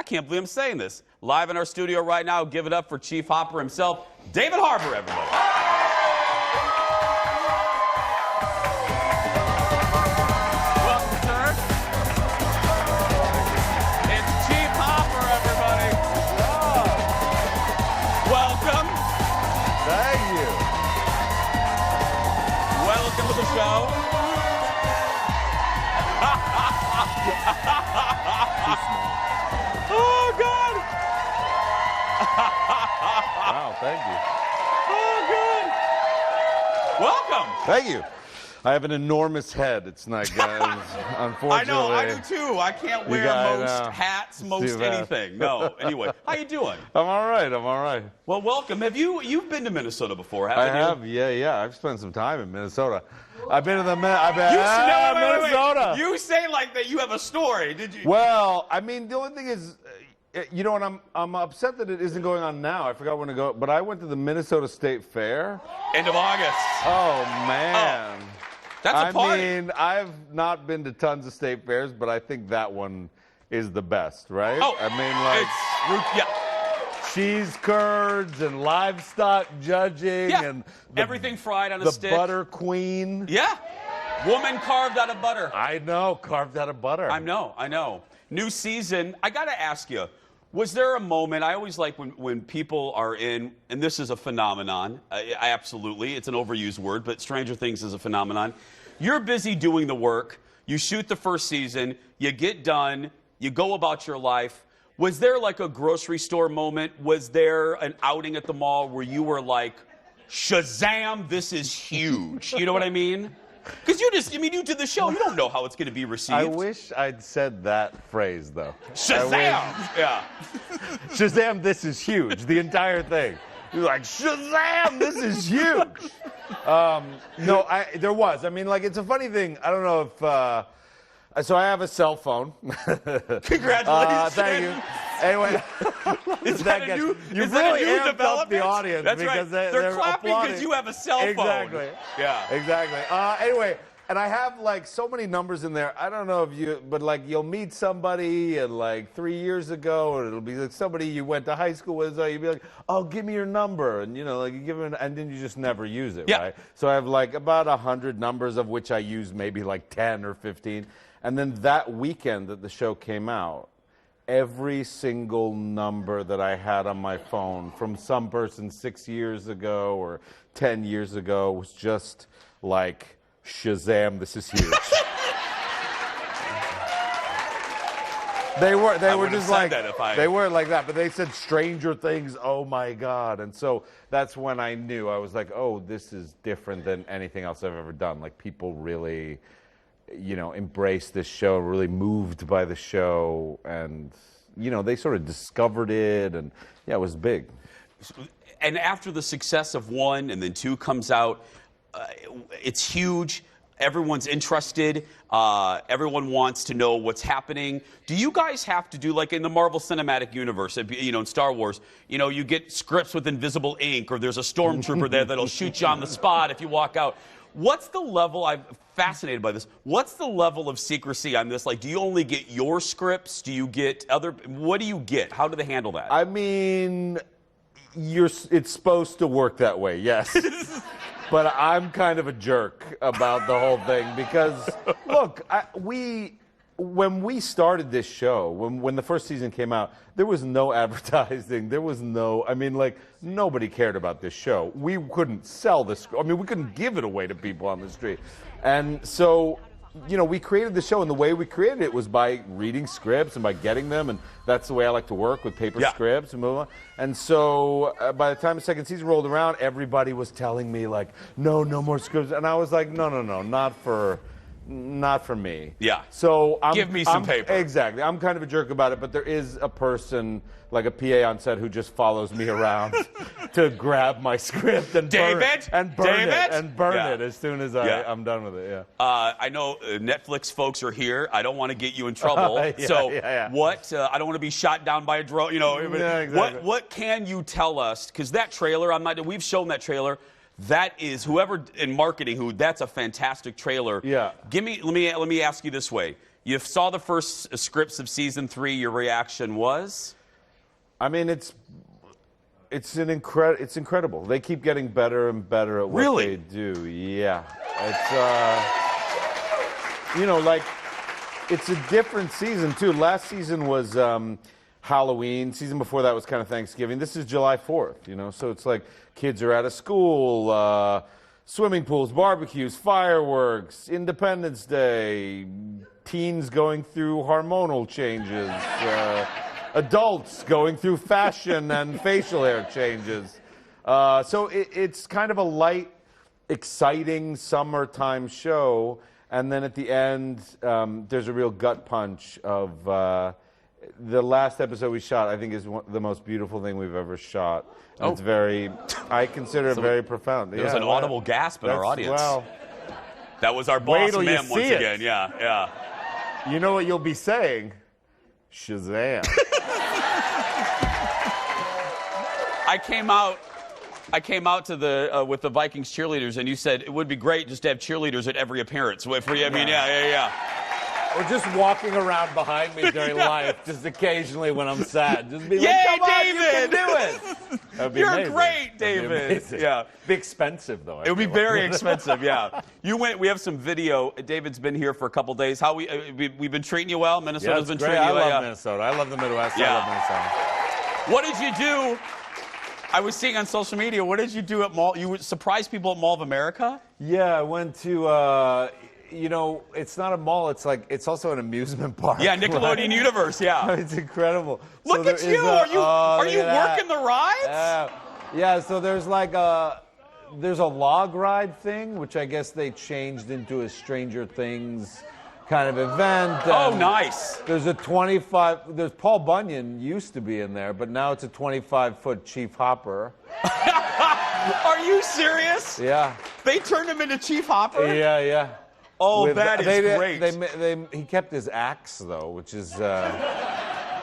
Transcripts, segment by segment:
can't believe I'm saying this. Live in our studio right now, give it up for Chief Hopper himself, David Harbour, everybody. Welcome, sir. It's Chief Hopper, everybody. Welcome. Thank you. Welcome to the show. Oh, God. Wow, thank you. Oh, God. Welcome. Thank you. I have an enormous head. It's not, guys. Unfortunately. I do too. I can't wear most hats, most anything. No. Anyway, how you doing? I'm all right. I'm all right. Well, welcome. You've been to Minnesota before, haven't you? I have. Yeah. I've spent some time in Minnesota. I've been to the Minnesota. You say like that you have a story, did you? Well, I mean, the only thing is, you know, and I'm upset that it isn't going on now. I forgot when to go, but I went to the Minnesota State Fair. End of August. Oh, man. Oh, that's a party. I mean, I've not been to tons of state fairs, but I think that one is the best, right? Oh, I mean, like, cheese curds and livestock judging and everything fried on a stick. The butter queen. Yeah. Woman carved out of butter. I know, carved out of butter. I know. New season. I got to ask you, was there a moment, I always like when people are in, and this is a phenomenon, I absolutely, it's an overused word, but Stranger Things is a phenomenon. You're busy doing the work, you shoot the first season, you get done, you go about your life. Was there like a grocery store moment? Was there an outing at the mall where you were like, Shazam, this is huge? You know what I mean? Because you did the show. You don't know how it's going to be received. I wish I'd said that phrase, though. Shazam! Yeah. Shazam, this is huge. The entire thing. You're like, Shazam, this is huge. No, there was. I mean, like, it's a funny thing. I don't know if... So I have a cell phone. Congratulations. Thank you. Anyway, is that a new development? Up the audience. That's because right. They're clapping applauding. because you have a cell phone. Exactly. Yeah. Exactly. Anyway, and I have like so many numbers in there. I don't know if but like you'll meet somebody and like 3 years ago, and it'll be like somebody you went to high school with. So you'd be like, "Oh, give me your number," and you know, like you give it, and then you just never use it, right? So I have like about 100 numbers, of which I use maybe like 10 or 15. And then that weekend that the show came out, every single number that I had on my phone from some person 6 years ago or 10 years ago was just like, Shazam, this is huge. They were just like, they weren't like that, but they said Stranger Things, oh my God. And so that's when I knew. I was like, oh, this is different than anything else I've ever done. Like, people really... you know, embraced this show, really moved by the show, and, you know, they sort of discovered it, and, yeah, it was big. And after the success of 1 and then 2 comes out, it's huge. Everyone's interested. Everyone wants to know what's happening. Do you guys have to do, like in the Marvel Cinematic Universe, you know, in Star Wars, you know, you get scripts with invisible ink, or there's a stormtrooper there that'll shoot you on the spot if you walk out. What's the level, I'm fascinated by this, what's the level of secrecy on this? Like, do you only get your scripts? Do you get what do you get? How do they handle that? I mean, it's supposed to work that way, yes. But I'm kind of a jerk about the whole thing because, look, when we started this show, when the first season came out, there was no advertising. There was no, I mean, like, nobody cared about this show. We couldn't sell this. I mean, we couldn't give it away to people on the street. And so, you know, we created the show, and the way we created it was by reading scripts and by getting them, and that's the way I like to work, with paper scripts and blah, blah. And so by the time the second season rolled around, everybody was telling me, like, no more scripts. And I was like, no, not for me. Yeah. So give me some paper. Exactly. I'm kind of a jerk about it, but there is a person, like a PA on set, who just follows me around to grab my script and burn it as soon as I'm done with it. Yeah. I know Netflix folks are here. I don't want to get you in trouble. What? I don't want to be shot down by a drone. You know. Exactly. What can you tell us? Because that trailer, we've shown that trailer. That is, whoever in marketing, that's a fantastic trailer. Yeah. Let me ask you this way. You saw the first scripts of season 3. Your reaction was? I mean, it's incredible. They keep getting better and better at what they do. Yeah, it's like it's a different season too. Last season was Halloween. Season before that was kind of Thanksgiving. This is July 4th. So it's like kids are out of school, swimming pools, barbecues, fireworks, Independence Day, teens going through hormonal changes. Adults going through fashion and facial hair changes. So it's kind of a light, exciting summertime show. And then at the end, there's a real gut punch of the last episode we shot, I think, is the most beautiful thing we've ever shot. And it's very, I consider it very profound. There was an audible gasp in our audience. Well, that was our boss man once again. Yeah. You know what you'll be saying? Shazam. I came out to the with the Vikings cheerleaders, and you said it would be great just to have cheerleaders at every appearance. Yeah. Or just walking around behind me during life, just occasionally when I'm sad. Just be like, Yay, come on, David! you can do it! That'd be You're amazing. great, David. Yeah. Be expensive, though. It would be very expensive, yeah. We have some video. David's been here for a couple days. How we've been treating you well? Minnesota's been treating you well? I love Minnesota. I love the Midwest. Yeah. I love Minnesota. What did you do? I was seeing on social media, what did you do at Mall? You surprised people at Mall of America? Yeah, I went to, it's not a mall. It's also an amusement park. Yeah, Nickelodeon Universe, yeah. It's incredible. Look at you. Are you working the rides? Yeah, so there's there's a log ride thing, which I guess they changed into a Stranger Things kind of event. Oh, nice. There's Paul Bunyan used to be in there, but now it's a 25-foot Chief Hopper. Are you serious? Yeah. They turned him into Chief Hopper? Yeah. Oh, that is great. He kept his axe, though, which is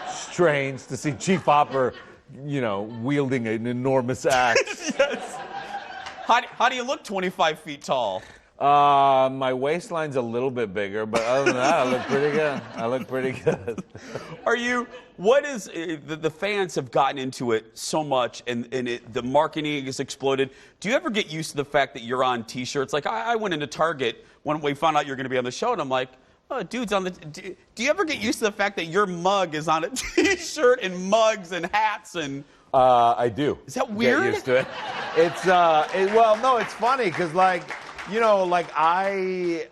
strange to see Chief Hopper, wielding an enormous axe. Yes. How do you look 25 feet tall? My waistline's a little bit bigger, but other than that, I look pretty good. The fans have gotten into it so much, and the marketing has exploded. Do you ever get used to the fact that you're on T-shirts? Like, I went into Target when we found out you're going to be on the show, and I'm like, oh, dude's on the... Do you ever get used to the fact that your mug is on a T-shirt and mugs and hats and... I do. Is that weird? Get used to it. No, it's funny, because, I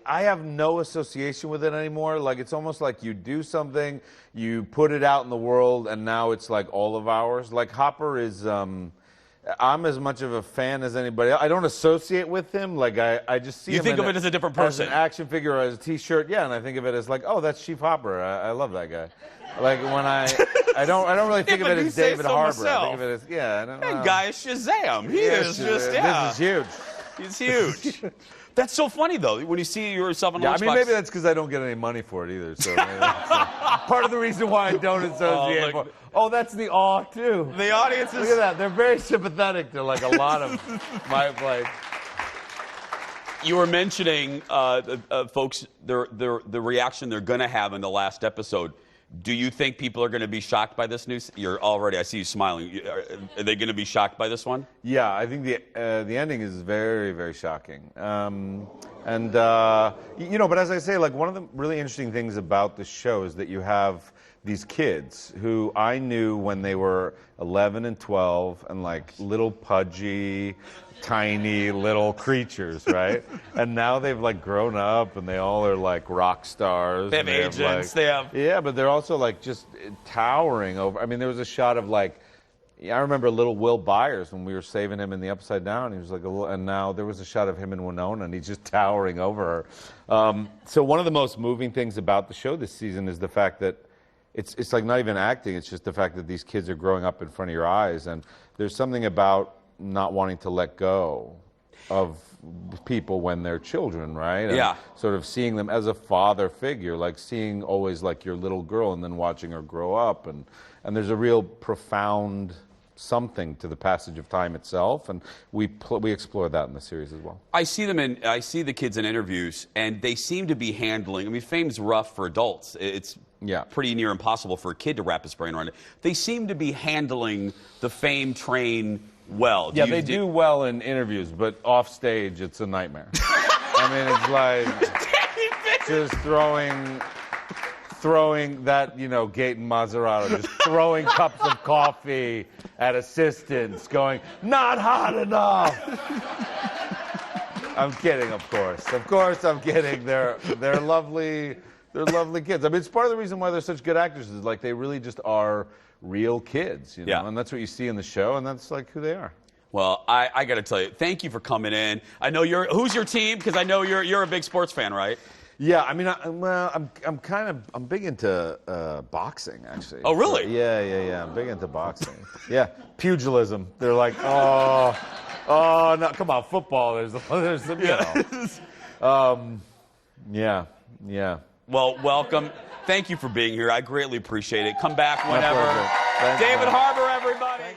have no association with it anymore. Like, it's almost like you do something, you put it out in the world, and now it's like all of ours. Like, Hopper is, I'm as much of a fan as anybody else. I don't associate with him. Like, I just see him. You think of it as a different person? As an action figure or as a T-shirt, yeah, and I think of it as like, oh, that's Chief Hopper. I love that guy. Like, when I don't really think of it as David Harbour. Myself. I think of it as, That guy is Shazam. He is just, This is huge. He's huge. That's so funny, though, when you see yourself on a lunchbox. Maybe that's because I don't get any money for it either. So maybe that's part of the reason why I don't associate. That's the awe, too. The audience is... Look at that. They're very sympathetic to, a lot of my play. You were mentioning, folks, the reaction they're going to have in the last episode. Do you think people are going to be shocked by this news? I see you smiling. Are they going to be shocked by this one? Yeah, I think the ending is very, very shocking. But as I say, one of the really interesting things about the show is that you have these kids who I knew when they were 11 and 12 and little pudgy, tiny little creatures, right? And now they've grown up and they all are rock stars. They have agents. Yeah, but they're also just towering over. I mean, there was a shot of I remember little Will Byers when we were saving him in the Upside Down. He was and now there was a shot of him and Winona and he's just towering over her. So one of the most moving things about the show this season is the fact that it's not even acting. It's just the fact that these kids are growing up in front of your eyes, and there's something about not wanting to let go of people when they're children, right? And sort of seeing them as a father figure, seeing always your little girl and then watching her grow up, and there's a real profound something to the passage of time itself, and we explore that in the series as well. I see the kids in interviews, and they seem to be handling. I mean, fame's rough for adults. It's pretty near impossible for a kid to wrap his brain around it. They seem to be handling the fame train well. They do well in interviews, but off stage, it's a nightmare. I mean, it's like just throwing that, Gaten Maserati, just throwing cups of coffee at assistants, going, not hot enough. I'm kidding, of course. Of course I'm kidding. They're lovely. They're lovely kids. I mean, it's part of the reason why they're such good actors is like they really just are real kids, and that's what you see in the show, and that's like who they are. Well, I got to tell you, thank you for coming in. I know who's your team? Because I know you're a big sports fan, right? Yeah, I mean, I'm big into boxing, actually. Oh, really? So, yeah. I'm big into boxing. Yeah, pugilism. They're like, oh, no, come on, football. There's some, yeah. Well, welcome. Thank you for being here. I greatly appreciate it. Come back whenever. Thanks, David man. Harbour, everybody.